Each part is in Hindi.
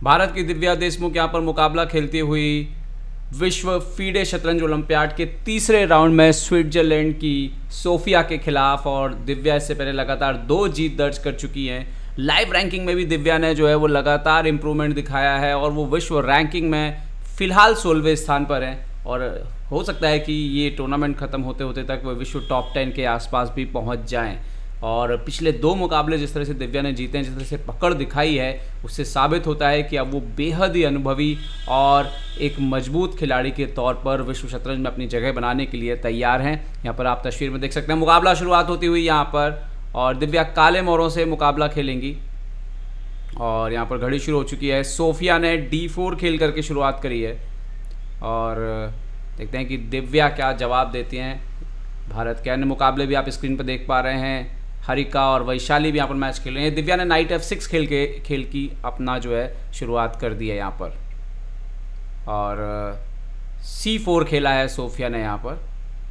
भारत की दिव्या देशमुख यहाँ पर मुकाबला खेलती हुई विश्व फीडे शतरंज ओलंपियाड के तीसरे राउंड में स्विट्जरलैंड की सोफिया के खिलाफ। और दिव्या इससे पहले लगातार 2 जीत दर्ज कर चुकी हैं। लाइव रैंकिंग में भी दिव्या ने जो है वो लगातार इम्प्रूवमेंट दिखाया है और वो विश्व रैंकिंग में फ़िलहाल 16वें स्थान पर हैं। और हो सकता है कि ये टूर्नामेंट ख़त्म होते होते तक वो विश्व टॉप 10 के आसपास भी पहुंच जाएं। और पिछले 2 मुकाबले जिस तरह से दिव्या ने जीते हैं, जिस तरह से पकड़ दिखाई है, उससे साबित होता है कि अब वो बेहद ही अनुभवी और एक मजबूत खिलाड़ी के तौर पर विश्व शतरंज में अपनी जगह बनाने के लिए तैयार हैं। यहाँ पर आप तस्वीर में देख सकते हैं मुकाबला शुरुआत होती हुई यहाँ पर, और दिव्या काले मोरों से मुकाबला खेलेंगी। और यहाँ पर घड़ी शुरू हो चुकी है। सोफिया ने D4 खेल करके शुरुआत करी है और देखते हैं कि दिव्या क्या जवाब देती हैं। भारत के अन्य मुकाबले भी आप स्क्रीन पर देख पा रहे हैं। हरिका और वैशाली भी यहाँ पर मैच खेल रहे हैं। दिव्या ने नाइट F6 खेल की अपना जो है शुरुआत कर दी है यहाँ पर, और C4 खेला है सोफिया ने यहाँ पर।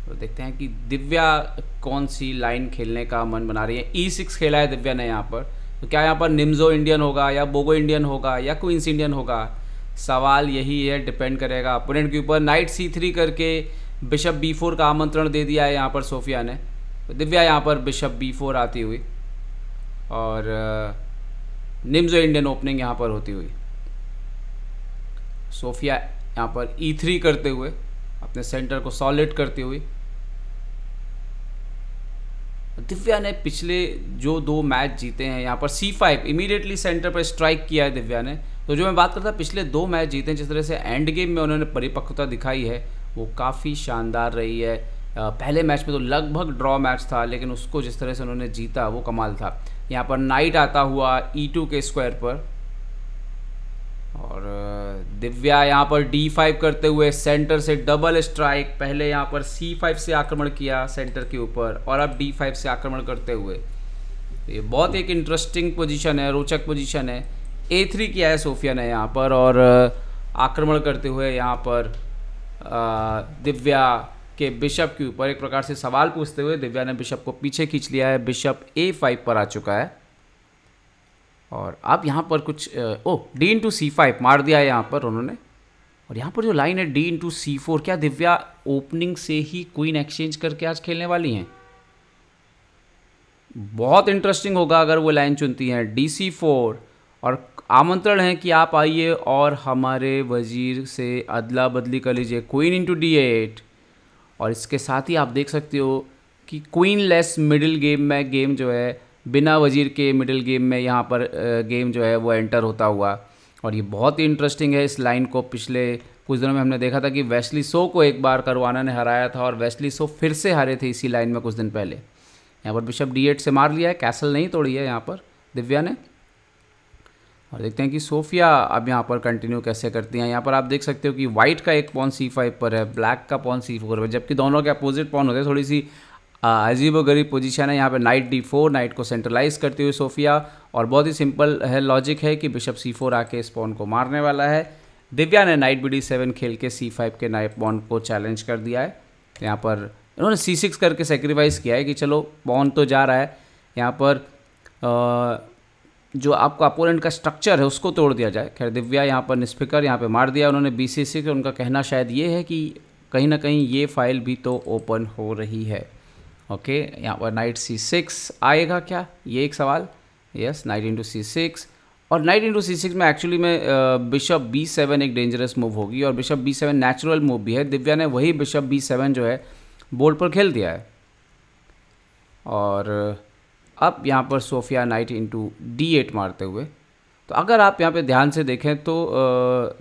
तो देखते हैं कि दिव्या कौन सी लाइन खेलने का मन बना रही है। E6 खेला है दिव्या ने यहाँ पर। तो क्या यहाँ पर निम्जो इंडियन होगा या बोगो इंडियन होगा या क्वींस इंडियन होगा, सवाल यही है, डिपेंड करेगा अपोनेंट के ऊपर। नाइट C3 करके बिशप B4 का आमंत्रण दे दिया है यहाँ पर सोफिया ने। तो दिव्या यहाँ पर बिशप B4 आती हुई और निम्जो इंडियन ओपनिंग यहाँ पर होती हुई। सोफिया यहाँ पर E3 करते हुए अपने सेंटर को सॉलिड करती हुई। दिव्या ने पिछले जो 2 मैच जीते हैं यहाँ पर C5 इमीडिएटली सेंटर पर स्ट्राइक किया है दिव्या ने। तो जो मैं बात करता पिछले 2 मैच जीते हैं, जिस तरह से एंड गेम में उन्होंने परिपक्वता दिखाई है वो काफ़ी शानदार रही है। पहले मैच में तो लगभग ड्रॉ मैच था, लेकिन उसको जिस तरह से उन्होंने जीता वो कमाल था। यहाँ पर नाइट आता हुआ E2 के स्क्वायर पर, और दिव्या यहाँ पर D5 करते हुए सेंटर से डबल स्ट्राइक। पहले यहाँ पर C5 से आक्रमण किया सेंटर के ऊपर और अब D5 से आक्रमण करते हुए। ये बहुत एक इंटरेस्टिंग पोजीशन है, रोचक पोजीशन है। A3 किया है सोफिया ने यहाँ पर, और आक्रमण करते हुए यहाँ पर दिव्या के बिशप के ऊपर एक प्रकार से सवाल पूछते हुए दिव्या ने बिशप को पीछे खींच लिया है। बिशप A5 पर आ चुका है और अब यहाँ पर कुछ D/C5 मार दिया है यहाँ पर उन्होंने। और यहाँ पर जो लाइन है D/C4, क्या दिव्या ओपनिंग से ही क्वीन एक्सचेंज करके आज खेलने वाली हैं? बहुत इंटरेस्टिंग होगा अगर वो लाइन चुनती हैं DC4, और आमंत्रण है कि आप आइए और हमारे वजीर से अदला बदली कर लीजिए, क्वीन D8। और इसके साथ ही आप देख सकते हो कि क्वीन लेस मिडिल गेम में गेम जो है, बिना वजीर के मिडिल गेम में यहाँ पर गेम जो है वो एंटर होता हुआ। और ये बहुत ही इंटरेस्टिंग है। इस लाइन को पिछले कुछ दिनों में हमने देखा था कि वेस्ली सो को एक बार करवाना ने हराया था और वेस्ली सो फिर से हारे थे इसी लाइन में कुछ दिन पहले। यहाँ पर बिशप D8 से मार लिया है, कैसल नहीं तोड़ी है यहाँ पर दिव्या ने। और देखते हैं कि सोफिया अब यहाँ पर कंटिन्यू कैसे करती हैं। यहाँ पर आप देख सकते हो कि वाइट का एक पॉन C5 पर है, ब्लैक का पॉन C4 पर, जबकि दोनों के अपोजिट पॉन होते हैं। थोड़ी सी अजीब व गरीब पोजीशन है। यहाँ पे नाइट D4, नाइट को सेंट्रलाइज करती हुई सोफिया, और बहुत ही सिंपल है लॉजिक है कि बिशप C4 आके इस पॉन को मारने वाला है। दिव्या ने नाइट BD7 खेल के C5 के नाइट पॉन को चैलेंज कर दिया है। यहाँ पर इन्होंने C6 करके सेक्रीफाइस किया है कि चलो पॉन तो जा रहा है, यहाँ पर जो आपका अपोनेंट का स्ट्रक्चर है उसको तोड़ दिया जाए। खैर दिव्या यहाँ पर निष्फिकर यहाँ पे मार दिया उन्होंने BC6। उनका कहना शायद ये है कि कहीं ना कहीं ये फाइल भी तो ओपन हो रही है। ओके, यहाँ पर नाइट C6 आएगा क्या, ये एक सवाल। यस, नाइट C6, और नाइट C6 में एक्चुअली में बिशप B7 एक डेंजरस मूव होगी, और बिशप B7 नेचुरल मूव भी है। दिव्या ने वही बिशप B7 जो है बोर्ड पर खेल दिया है। और अब यहाँ पर सोफिया नाइट D8 मारते हुए, तो अगर आप यहाँ पे ध्यान से देखें तो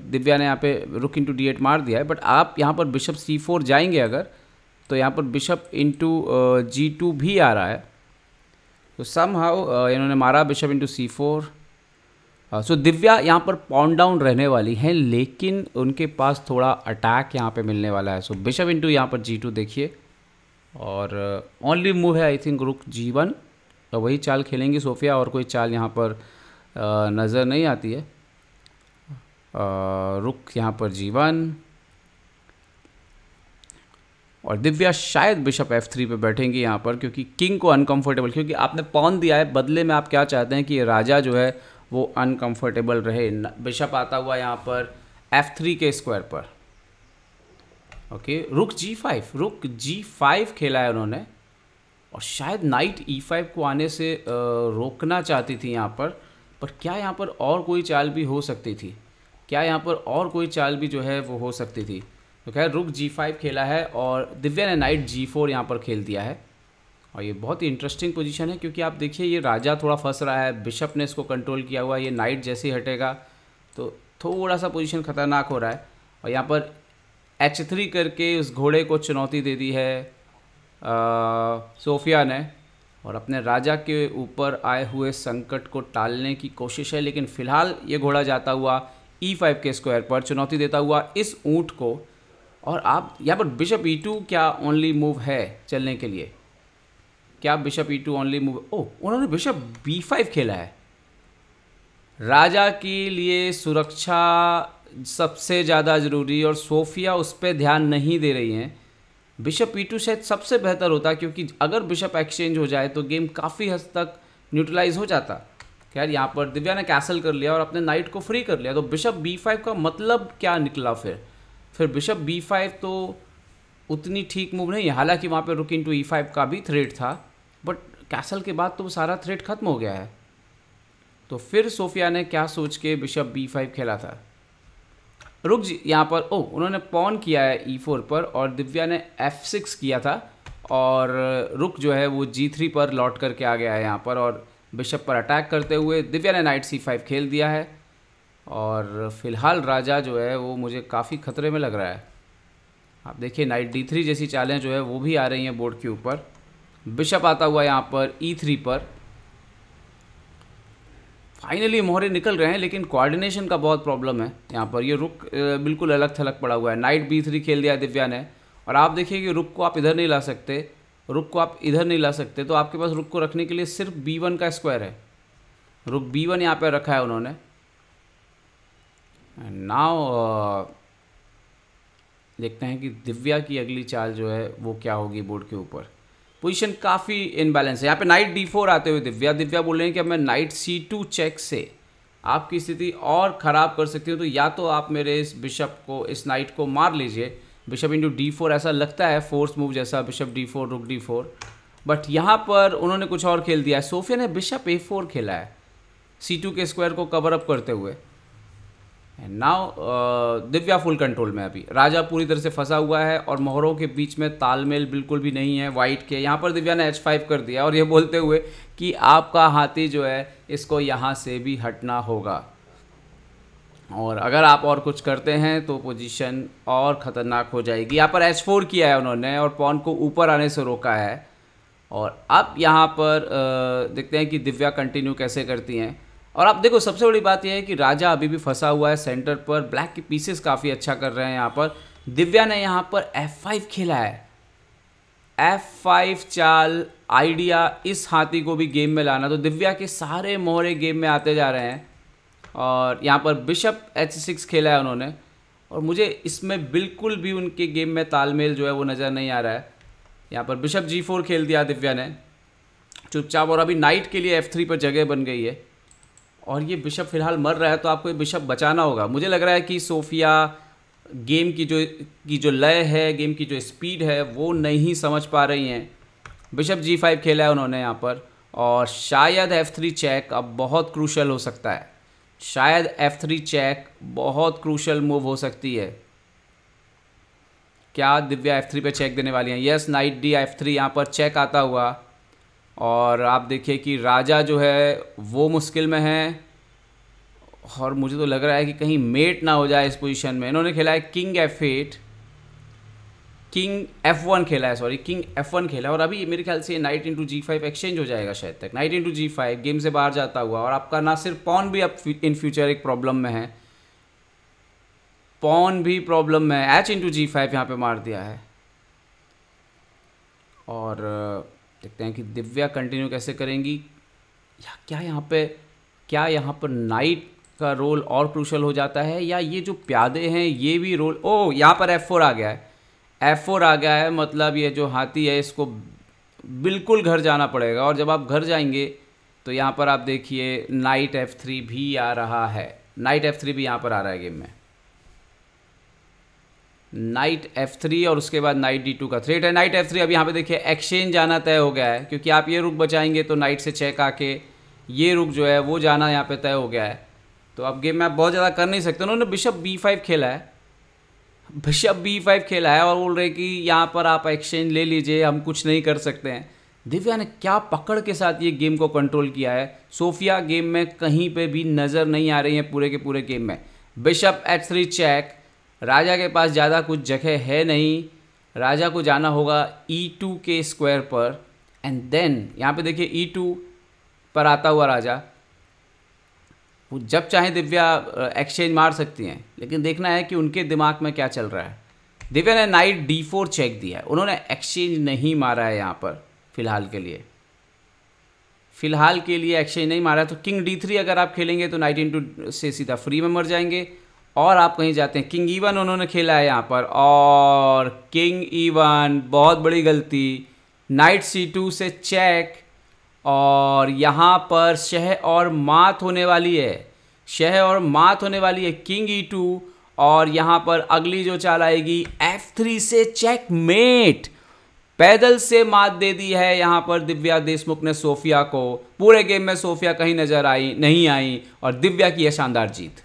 दिव्या ने यहाँ पे रुक D8 मार दिया है, बट आप यहाँ पर बिशप C4 जाएंगे अगर, तो यहाँ पर बिशप G2 भी आ रहा है। तो समहाउ इन्होंने मारा बिशप C4। सो दिव्या यहाँ पर पॉन डाउन रहने वाली हैं, लेकिन उनके पास थोड़ा अटैक यहाँ पे मिलने वाला है। सो बिशप यहाँ पर G2 देखिए, और ओनली मूव है आई थिंक रुक G1। तो वही चाल खेलेंगी सोफिया, और कोई चाल यहाँ पर नज़र नहीं आती है। रुक यहाँ पर G1, और दिव्या शायद बिशप F3 पे बैठेंगी यहाँ पर, क्योंकि किंग को अनकंफर्टेबल, क्योंकि आपने पॉन दिया है, बदले में आप क्या चाहते हैं कि राजा जो है वो अनकंफर्टेबल रहे। बिशप आता हुआ यहाँ पर F3 के स्क्वायर पर। ओके, रुक G5 खेला है उन्होंने, और शायद नाइट E5 को आने से रोकना चाहती थी यहाँ पर क्या यहाँ पर और कोई चाल भी हो सकती थी? क्या यहाँ पर और कोई चाल भी जो है वो हो सकती थी? तो खैर रुक G5 खेला है और दिव्या ने नाइट G4 यहाँ पर खेल दिया है। और ये बहुत ही इंटरेस्टिंग पोजीशन है, क्योंकि आप देखिए ये राजा थोड़ा फंस रहा है, बिशप ने इसको कंट्रोल किया हुआ है, ये नाइट जैसे ही हटेगा तो थोड़ा सा पोजीशन ख़तरनाक हो रहा है। और यहाँ पर H3 करके उस घोड़े को चुनौती दे दी है सोफिया ने, और अपने राजा के ऊपर आए हुए संकट को टालने की कोशिश है। लेकिन फ़िलहाल ये घोड़ा जाता हुआ E5 के स्क्वायर पर चुनौती देता हुआ इस ऊँट को। और आप यहाँ पर बिशप E2 क्या ओनली मूव है चलने के लिए? क्या बिशप E2 ओनली मूव? ओह, उन्होंने बिशप B5 खेला है। राजा के लिए सुरक्षा सबसे ज़्यादा ज़रूरी, और सोफिया उस पर ध्यान नहीं दे रही हैं। बिशप E2 शायद सबसे बेहतर होता, क्योंकि अगर बिशप एक्सचेंज हो जाए तो गेम काफ़ी हद तक न्यूट्रलाइज हो जाता। खैर यहाँ पर दिव्या ने कैसल कर लिया और अपने नाइट को फ्री कर लिया। तो बिशप B5 का मतलब क्या निकला फिर बिशप B5 तो उतनी ठीक मूव नहीं है। हालांकि वहाँ पे रुक इनटू E5 का भी थ्रेट था, बट कैसल के बाद तो वो सारा थ्रेट खत्म हो गया है। तो फिर सोफिया ने क्या सोच के बिशप B5 खेला था? रुक यहाँ पर उन्होंने पॉन किया है E4 पर, और दिव्या ने F6 किया था, और रुक जो है वो G3 पर लौट करके आ गया है यहाँ पर। और बिशप पर अटैक करते हुए दिव्या ने नाइट C5 खेल दिया है, और फिलहाल राजा जो है वो मुझे काफ़ी खतरे में लग रहा है। आप देखिए नाइट D3 जैसी चालें जो है वो भी आ रही हैं बोर्ड के ऊपर। बिशप आता हुआ यहाँ पर E3 पर। फाइनली मोहरे निकल रहे हैं, लेकिन कोऑर्डिनेशन का बहुत प्रॉब्लम है यहाँ पर। ये रुक बिल्कुल अलग थलग पड़ा हुआ है। नाइट B3 खेल दिया है दिव्या ने, और आप देखिए कि रुक को आप इधर नहीं ला सकते, तो आपके पास रुक को रखने के लिए सिर्फ B1 का स्क्वायर है। रुक B1 यहाँ पर रखा है उन्होंने। नाउ देखते हैं कि दिव्या की अगली चाल जो है वो क्या होगी बोर्ड के ऊपर। पोजीशन काफ़ी इनबैलेंस है। यहाँ पे नाइट D4 आते हुए दिव्या बोल रहे हैं कि अब मैं नाइट C2 चेक से आपकी स्थिति और ख़राब कर सकती हूँ। तो या तो आप मेरे इस बिशप को, इस नाइट को मार लीजिए। बिशप इंटू D4 ऐसा लगता है फोर्स मूव जैसा, बिशप D4 रुक D4, बट यहाँ पर उन्होंने कुछ और खेल दिया है। सोफिया ने बिशप A4 खेला है C2 के स्क्वायर को कवर अप करते हुए। And now Divya full control में। अभी राजा पूरी तरह से फंसा हुआ है, और मोहरों के बीच में तालमेल बिल्कुल भी नहीं है वाइट के। यहाँ पर दिव्या ने H5 कर दिया, और ये बोलते हुए कि आपका हाथी जो है इसको यहाँ से भी हटना होगा, और अगर आप और कुछ करते हैं तो पोजीशन और ख़तरनाक हो जाएगी। यहाँ पर H4 किया है उन्होंने, और पॉन को ऊपर आने से रोका है। और अब यहाँ पर देखते हैं कि दिव्या कंटिन्यू कैसे करती हैं। और आप देखो सबसे बड़ी बात यह है कि राजा अभी भी फंसा हुआ है सेंटर पर। ब्लैक के पीसेस काफ़ी अच्छा कर रहे हैं यहाँ पर। दिव्या ने यहाँ पर F5 खेला है। F5 चाल आइडिया इस हाथी को भी गेम में लाना। तो दिव्या के सारे मोहरे गेम में आते जा रहे हैं। और यहाँ पर बिशप H6 खेला है उन्होंने, और मुझे इसमें बिल्कुल भी उनके गेम में तालमेल जो है वो नज़र नहीं आ रहा है। यहाँ पर बिशप G4 खेल दिया दिव्या ने चुपचाप, और अभी नाइट के लिए F3 पर जगह बन गई है। और ये बिशप फिलहाल मर रहा है, तो आपको ये बिशप बचाना होगा। मुझे लग रहा है कि सोफिया गेम की जो लय है, गेम की जो स्पीड है वो नहीं समझ पा रही हैं। बिशप G5 खेला है उन्होंने यहाँ पर, और शायद F3 चेक अब बहुत क्रूशल हो सकता है। शायद F3 चेक बहुत क्रूशल मूव हो सकती है। क्या दिव्या F3 पे चेक देने वाली हैं? यस, नाइट D F3 यहाँ पर चेक आता हुआ, और आप देखिए कि राजा जो है वो मुश्किल में है, और मुझे तो लग रहा है कि कहीं मेट ना हो जाए इस पोजीशन में। इन्होंने खेला है किंग F8, किंग F1 खेला है, किंग F1 खेला है। और अभी मेरे ख्याल से नाइट इंटू G5 एक्सचेंज हो जाएगा शायद तक। नाइट इंटू G5 गेम से बाहर जाता हुआ, और आपका ना सिर्फ पॉन भी अब इन फ्यूचर एक प्रॉब्लम में है, पॉन भी प्रॉब्लम में है। H इंटू G5 यहाँ पे मार दिया है, और देखते हैं कि दिव्या कंटिन्यू कैसे करेंगी। क्या यहाँ पर नाइट का रोल और क्रूशल हो जाता है, या ये जो प्यादे हैं ये भी रोल। यहाँ पर F4 आ गया है। F4 आ गया है, मतलब ये जो हाथी है इसको बिल्कुल घर जाना पड़ेगा। और जब आप घर जाएंगे तो यहाँ पर आप देखिए नाइट F3 भी आ रहा है, नाइट F3 भी यहाँ पर आ रहा है गेम में, नाइट F3 और उसके बाद नाइट D2 का थ्रेट है। नाइट F3 अब यहाँ पे देखिए एक्सचेंज जाना तय हो गया है, क्योंकि आप ये रुक बचाएंगे तो नाइट से चेक आके ये रुक जो है वो जाना यहाँ पे तय हो गया है। तो अब गेम में आप बहुत ज़्यादा कर नहीं सकते। उन्होंने बिशप B5 खेला है, बिशप B5 खेला है और बोल रहे कि यहाँ पर आप एक्सचेंज ले लीजिए, हम कुछ नहीं कर सकते हैं। दिव्या ने क्या पकड़ के साथ ये गेम को कंट्रोल किया है। सोफिया गेम में कहीं पे भी नज़र नहीं आ रही है पूरे के पूरे गेम में। बिशप H3 चेक, राजा के पास ज़्यादा कुछ जगह है नहीं, राजा को जाना होगा E2 के स्क्वायर पर, एंड देन यहाँ पे देखिए E2 पर आता हुआ राजा, वो जब चाहे दिव्या एक्सचेंज मार सकती हैं, लेकिन देखना है कि उनके दिमाग में क्या चल रहा है। दिव्या ने नाइट D4 चेक दिया है, उन्होंने एक्सचेंज नहीं मारा है यहाँ पर फ़िलहाल के लिए, फ़िलहाल के लिए एक्सचेंज नहीं मारा है। तो किंग D3 अगर आप खेलेंगे तो नाइट इंटू से सीधा फ्री में मर जाएंगे और आप कहीं जाते हैं। किंग E1 उन्होंने खेला है यहाँ पर, और किंग E1 बहुत बड़ी गलती, नाइट C2 से चेक, और यहाँ पर शह और मात होने वाली है, शह और मात होने वाली है किंग E2, और यहाँ पर अगली जो चाल आएगी F3 से चेकमेट, पैदल से मात दे दी है यहाँ पर दिव्या देशमुख ने सोफिया को। पूरे गेम में सोफिया कहीं नजर आई नहीं आई और दिव्या की यह शानदार जीत।